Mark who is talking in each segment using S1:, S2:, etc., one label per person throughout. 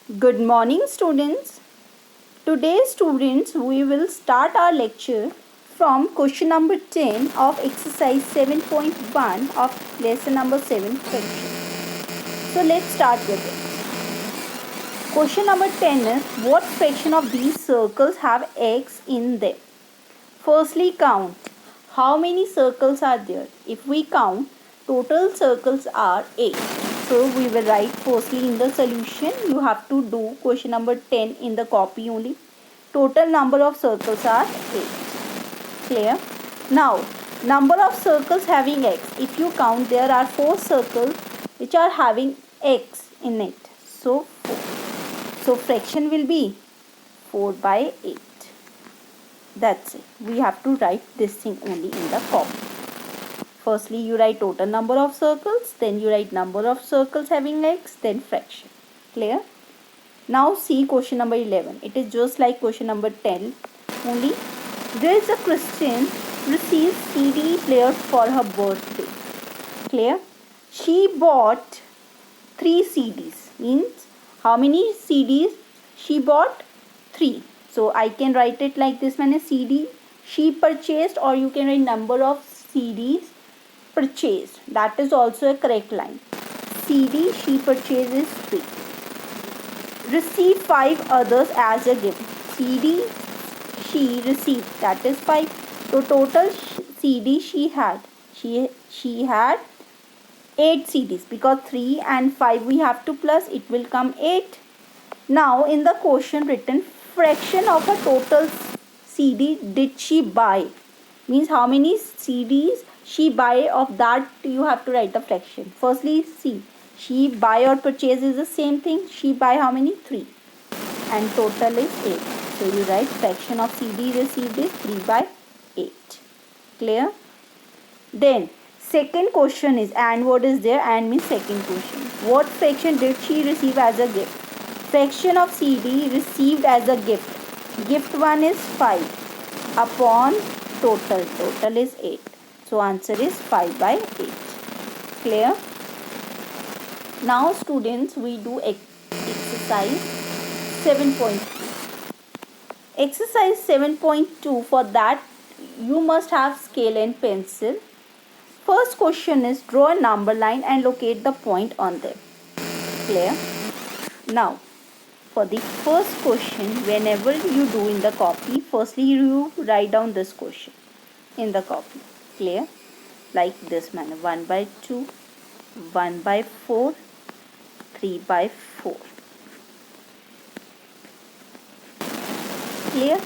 S1: Good morning, students. Today, students, we will start our lecture from question number 10 of exercise 7.1 of lesson number 7 fraction. So, let's start with it. Question number 10 is, what fraction of these circles have x in them? Firstly, count. How many circles are there? If we count, total circles are 8. So we will write firstly in the solution. You have to do question number 10 in the copy only. Total number of circles are 8. Clear? Now, number of circles having x. If you count, there are 4 circles which are having x in it. So 4. So fraction will be 4 by 8. That's it. We have to write this thing only in the copy. Firstly, you write total number of circles, then you write number of circles having x, then fraction. Clear? Now see question number 11. It is just like question number 10. Only there is a Christian receives CD player for her birthday. Clear? She bought 3 CDs. Means how many CDs she bought? 3. So I can write it like this one, CD she purchased, or you can write number of CDs purchased. That is also a correct line. CD she purchases 3. Receive 5 others as a gift. CD she received, that is 5. So total CD she had. She had 8 CDs, because 3 and 5 we have to plus, it will come 8. Now in the question written, fraction of a total CD did she buy? Means how many CDs she buy, of that you have to write the fraction. Firstly, see, she buy or purchase is the same thing. She buy how many? 3. And total is 8. So you write fraction of CD received is 3 by 8. Clear? Then second question is, and what is there? And means second question. What fraction did she receive as a gift? Fraction of CD received as a gift. Gift 1 is 5 upon total. Total is 8. So answer is 5 by 8. Clear? Now students, we do exercise 7.2. Exercise 7.2, for that you must have scale and pencil. First question is, draw a number line and locate the point on them. Clear? Now, for the first question, whenever you do in the copy, firstly you write down this question in the copy. Clear? Like this manner. 1 by 2, 1 by 4, 3 by 4. Clear?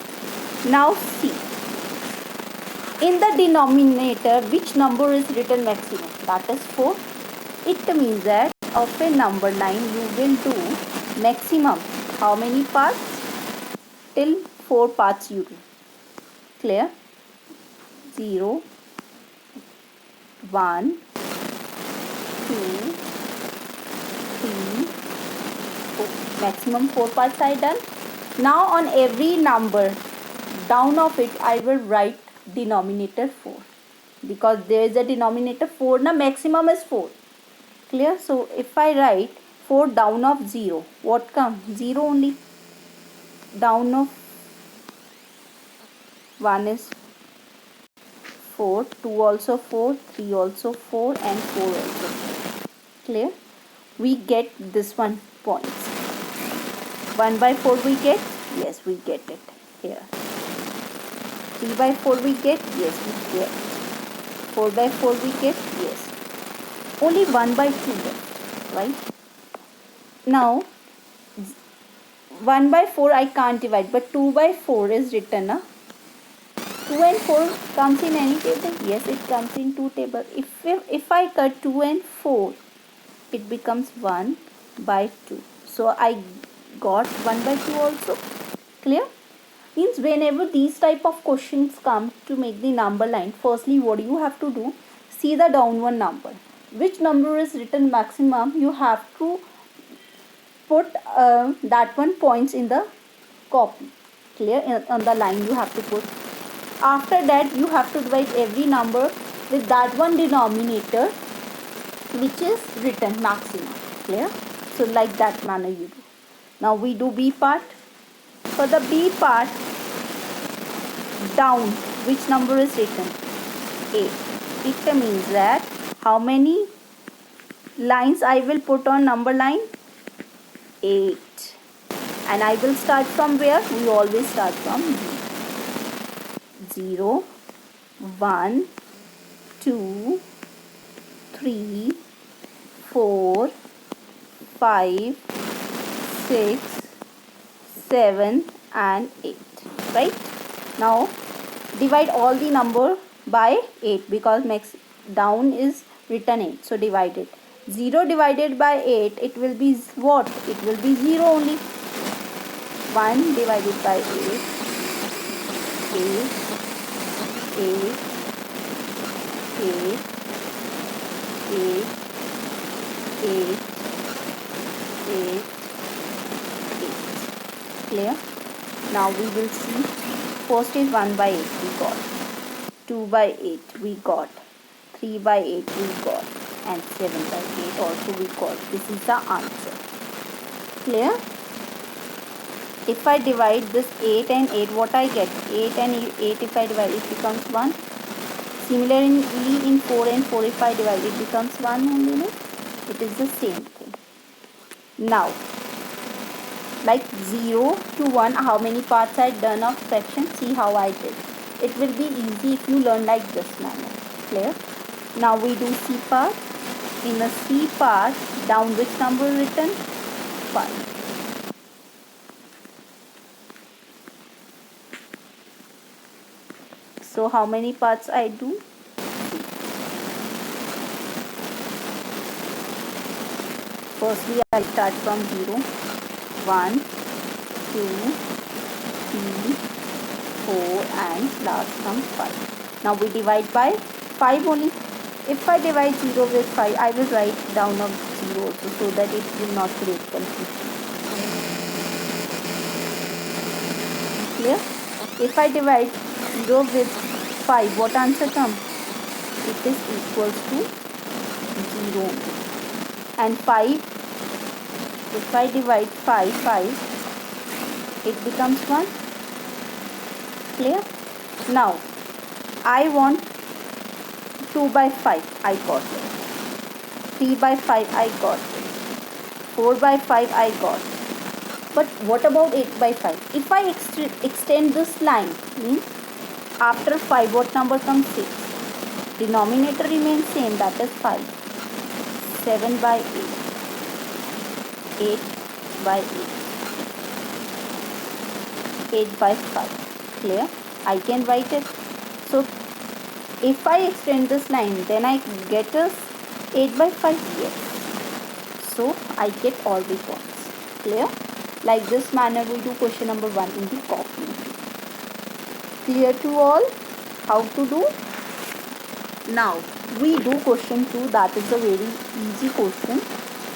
S1: Now see. In the denominator, which number is written maximum? That is 4. It means that of a number line you will do maximum. How many parts? Till 4 parts you do. Clear? 0, 1, 2, 3, 4. Maximum 4 parts I done. Now on every number down of it I will write denominator 4, because there is a denominator 4. Now maximum is 4. Clear? So if I write 4 down of 0, what comes? 0 only. Down of 1 is 4, 2 also 4, 3 also 4, and 4 also 4. Clear? We get this one points. 1 by 4 we get? Yes, we get it here. 3 by 4 we get? Yes, we get. 4 by 4 we get? Yes. Only 1 by 2 left, right? Now 1 by 4 I can't divide, but 2 by 4 is written. 2 and 4 comes in any table? Yes, it comes in 2 table. If I cut 2 and 4, it becomes 1 by 2. So I got 1 by 2 also. Clear? Means whenever these type of questions come to make the number line, firstly what you have to do, see the downward number. Which number is written maximum, you have to put that one points in the copy. Clear? On the line you have to put. After that you have to divide every number with that one denominator which is written maximum. Clear? So like that manner you do. Now we do B part. For the B part, down, which number is written? 8. It means that how many lines I will put on number line? 8. And I will start from where? We always start from 0, 1, 2, 3, 4, 5, 6, 7 and 8. Right? Now divide all the number by 8 because max down is written 8. So divide it. 0 divided by 8, it will be what? It will be 0 only. 1 divided by 8, 8, 8, 8, 8, 8, 8, 8. Clear? Now we will see. First is 1 by 8 we got. 2 by 8 we got. 3 by 8 we got. And 7 by 8 also we got. This is the answer. Clear? If I divide this 8 and 8, what I get? 8 and 8 if I divide, it becomes 1. Similarly, in 4 and 4 if I divide, it becomes 1 only. No? It is the same thing. Now, like 0 to 1, how many parts I done of fraction? See how I did. It will be easy if you learn like this manner. Clear? Now we do C part. In a C part, down which number written? 5. So how many parts I do? Firstly, I start from 0, 1, 2, 3, 4 and last from 5. Now we divide by 5 only. If I divide 0 with 5, I will write down of 0 also so that it will not create confusion. Clear? If I divide 0 with 5, what answer comes? It is equals to 0. And 5, if I divide 5, it becomes 1. Clear? Now, I want 2 by 5, I got it. 3 by 5, I got it. 4 by 5, I got it. But what about 8 by 5? If I extend this line, means after 5, what number comes? 6. Denominator remains same, that is 5. 7 by 8. 8 by 8. 8 by 5. Clear? I can write it. So, if I extend this line, then I get a 8 by 5. Yes. So, I get all the points. Clear? Like this manner, we do question number 1 in the copy. Clear to all? How to do? Now, we do question 2. That is a very easy question.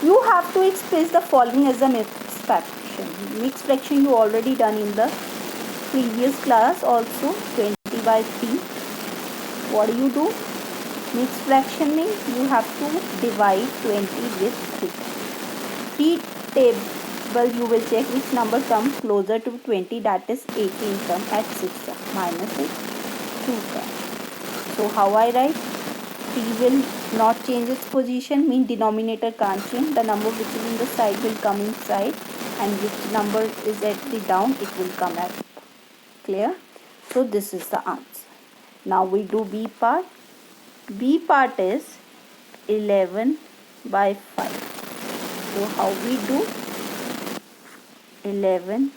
S1: You have to express the following as a mixed fraction. Mixed fraction you already done in the previous class also. 20 by 3. What do? Mixed fraction means you have to divide 20 with 3. 3 table you will check which number comes closer to 20, that is 18 come at 6 minus 6, 2 come. So how I write? 3 will not change its position, mean denominator can't change. The number which is in the side will come inside and which number is at the down, it will come at. Clear? So this is the answer. Now we do B part. B part is 11 by 5. So how we do? 11.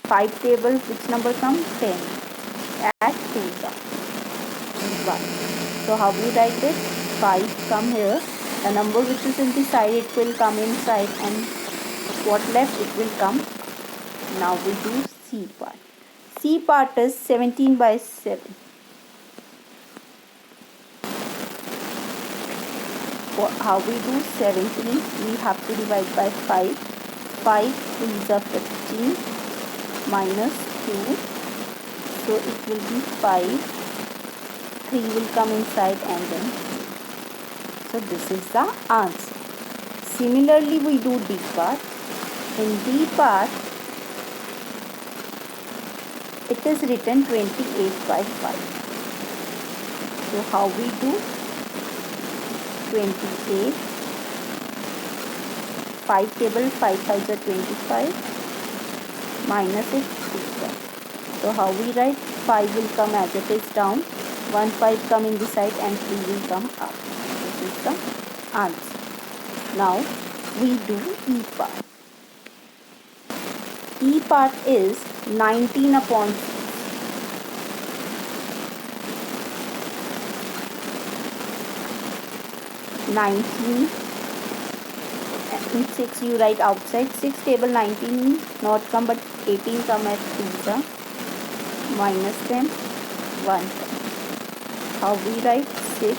S1: 5 table, which number comes? 10. Add 2 1. So how we write it? 5 come here. The number which is in the side, it will come inside, and what left, it will come. Now we do C part. C part is 17 by 7. How we do? 17, we have to divide by 5. 5 is a 15 minus 2. So it will be 5. 3 will come inside and then. So this is the answer. Similarly, we do D part. In D part, it is written 28 by 5. So how we do? 28, 5 table, 5 5s are 25, minus it 3. So how we write? 5 will come as it is down, 1 5 come in the side and 3 will come up. This is the answer. Now we do E part. E part is 19 upon 6. 19 in 6 you write outside. 6 table 19 not come but 18 come at 3, minus 10 1. How we write? 6,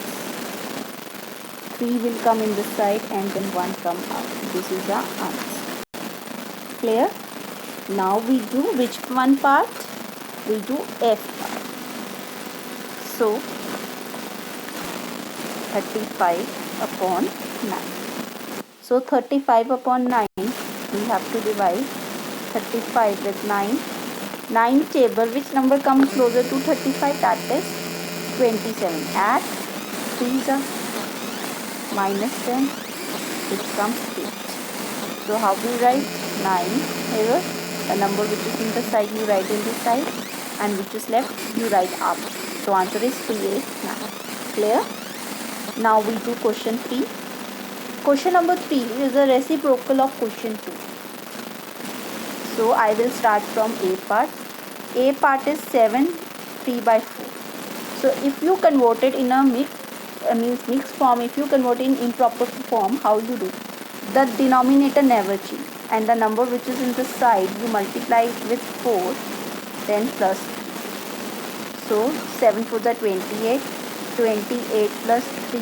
S1: 3 will come in the side and then 1 come out. This is our answer. Clear? Now we do which one part? We do F part. So 35 upon 9. So 35 upon 9 we have to divide 35 with 9. 9 table, which number comes closer to 35? That is 27. Add 3 minus 10, it comes 8. So how we write? 9 here, the number which is in the side you write in the side and which is left you write up. So answer is 389. Clear? Now we do question 3. Question number 3 is a reciprocal of question 2. So I will start from A part. A part is 7 3 by 4. So if you convert it in a mixed form, if you convert it in improper form, how you do? The denominator never change and the number which is in the side you multiply it with 4, then plus 3. So 7 4 are 28. 28 plus 3,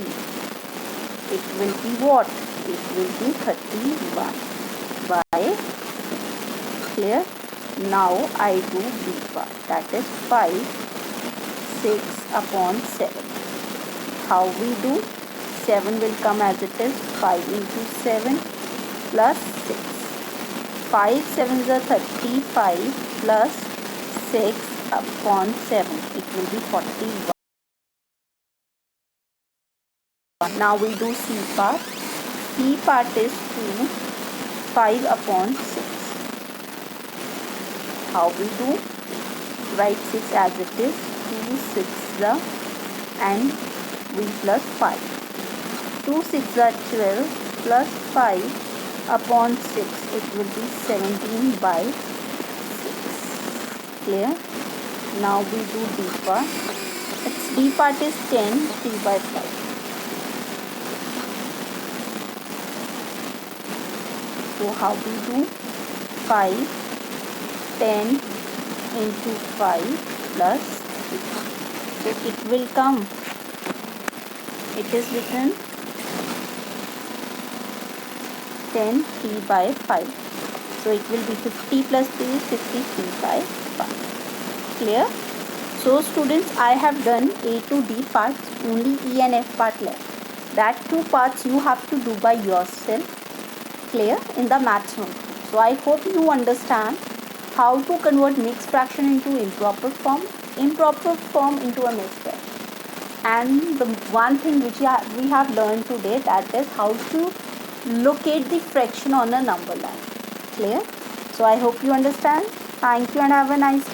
S1: it will be what? It will be 31 by. Clear? Now I do B part, that is 5 6 upon 7. How we do? 7 will come as it is, 5 into 7 plus 6. 5 7s are 35 plus 6 upon 7, it will be 41. Now we do C part. C part is 2 5 upon 6. How we do? Write 6 as it is. 2 6 and we plus 5. 2 6 are 12 plus 5 upon 6. It will be 17 by 6. Clear? Now we do D part. Its D part is 10 3 by 5. So how we do? 5 10 into 5 plus 3. So it will come. It is written 10 3 by 5. So it will be 50 plus 3 is 53 by 5. Clear? So students, I have done A to D parts, only E and F part left. That 2 parts you have to do by yourself. Clear? In the maths note. So I hope you understand how to convert mixed fraction into improper form into a mixed fraction. And the one thing which we have learned today, that is how to locate the fraction on a number line. Clear? So I hope you understand. Thank you and have a nice day.